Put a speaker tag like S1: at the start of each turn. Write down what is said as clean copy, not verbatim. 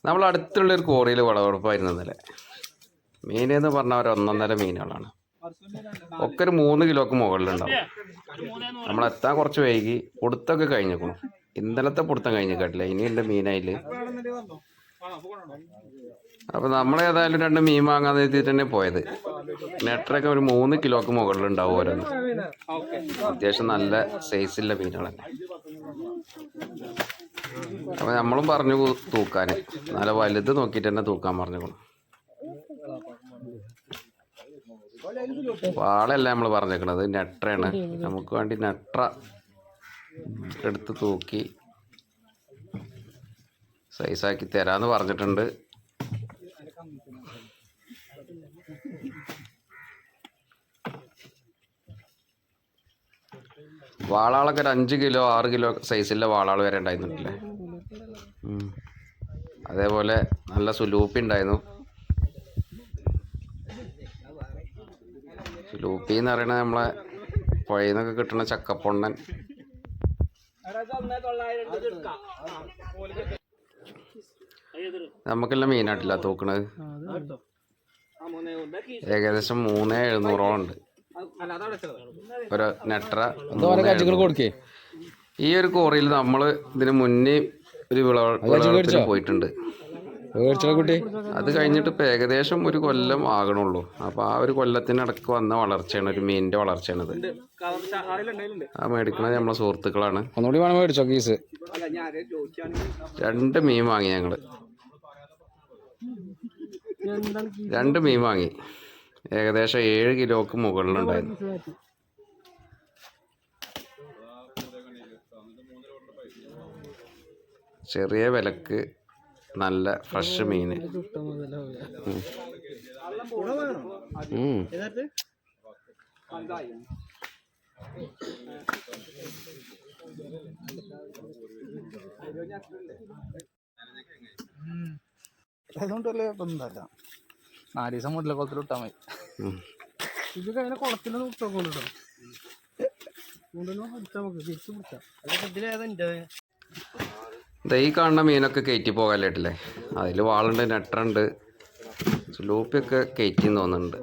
S1: നമ്മൾ അടുത്തുള്ളൊരു കോറിയിൽ വിളവെടുപ്പായിരുന്നു ഇന്നലെ. മീനെന്ന് പറഞ്ഞാൽ ഒരു 1.5 മീനുകളാണ്. ഒക്കെ ഒരു 3 കിലോക്ക് മുകളിലുണ്ടാവും. നമ്മളെത്താൻ കുറച്ച് വൈകി. പൊടുത്തൊക്കെ കഴിഞ്ഞേക്കണം. ഇന്നലത്തെ പൊടുത്തം കഴിഞ്ഞിട്ടില്ല. ഇനിയുണ്ട് മീനായിൽ. അപ്പോൾ നമ്മളേതായാലും 2 മീൻ വാങ്ങാൻ എത്തിയിട്ട് തന്നെ പോയത്. നെട്ടറൊക്കെ ഒരു 3 കിലോക്ക് മുകളിലുണ്ടാവും ഓരോന്ന്. അത്യാവശ്യം നല്ല സൈസുള്ള മീനുകളല്ലേ. അപ്പോൾ നമ്മളും പറഞ്ഞു തൂക്കാൻ. നല്ല വലുത് നോക്കിയിട്ട് തന്നെ തൂക്കാൻ പറഞ്ഞേക്കണം. വാളല്ല നമ്മൾ പറഞ്ഞേക്കണത്, നെട്ടറയാണ്. നമുക്ക് വേണ്ടി നെട്ടറ എടുത്ത് തൂക്കി സൈസാക്കി തരാമെന്ന് പറഞ്ഞിട്ടുണ്ട്. വാളാളൊക്കെ ഒരു 5 കിലോ 6 കിലോ സൈസിലുള്ള വാളാൾ വരെ ഉണ്ടായിരുന്നില്ലേ. അതേപോലെ നല്ല സുലൂപ്പി ഉണ്ടായിരുന്നു. സുലൂപ്പി എന്ന് പറയുന്നത് നമ്മളെ പുഴയിൽ നിന്നൊക്കെ കിട്ടുന്ന ചക്കപ്പൊണ്ണൻ. നമുക്കെല്ലാം മീനായിട്ടില്ല തൂക്കണത്. ഏകദേശം 3700 ഉണ്ട് ഒരു നെട്ടറ. ഈ ഒരു കോറിയിൽ നമ്മൾ ഇതിന് മുന്നേ ഒരു വിളവെടുപ്പിന് പോയിട്ടുണ്ട്. അത് കഴിഞ്ഞിട്ട് ഇപ്പം ഏകദേശം 1 കൊല്ലം ആകണുള്ളൂ. അപ്പോൾ ആ ഒരു കൊല്ലത്തിനടക്ക് വന്ന വളർച്ചയാണ്, ഒരു മീനിൻ്റെ വളർച്ചയാണിത്. ആ മേടിക്കണത് നമ്മളെ സുഹൃത്തുക്കളാണ്. ഒന്നുകൂടി വേണം മേടിച്ചോ കേസ്. 2 മീൻ വാങ്ങി ഞങ്ങൾ. 2 മീൻ വാങ്ങി. ഏകദേശം 7 കിലോക്ക് മുകളിലുണ്ടായിരുന്നു. ചെറിയ വിലക്ക് നല്ല ഫ്രഷ് മീൻ.
S2: അതുകൊണ്ടല്ലേ ഇപ്പം എന്തല്ല 4 ദിവസം മുതലേ കുളത്തിൽ വിട്ടാൽ മതി. ഇത് കഴിഞ്ഞ കുളത്തിൽ വിട്ടോളൂ.
S1: ഈ കാണുന്ന മീനൊക്കെ കയറ്റി പോകാനായിട്ടില്ലേ. അതിൽ വാളുണ്ട്, നെട്ടറുണ്ട്, സുലൂപ്പിയൊക്കെ കയറ്റി തോന്നുന്നുണ്ട്.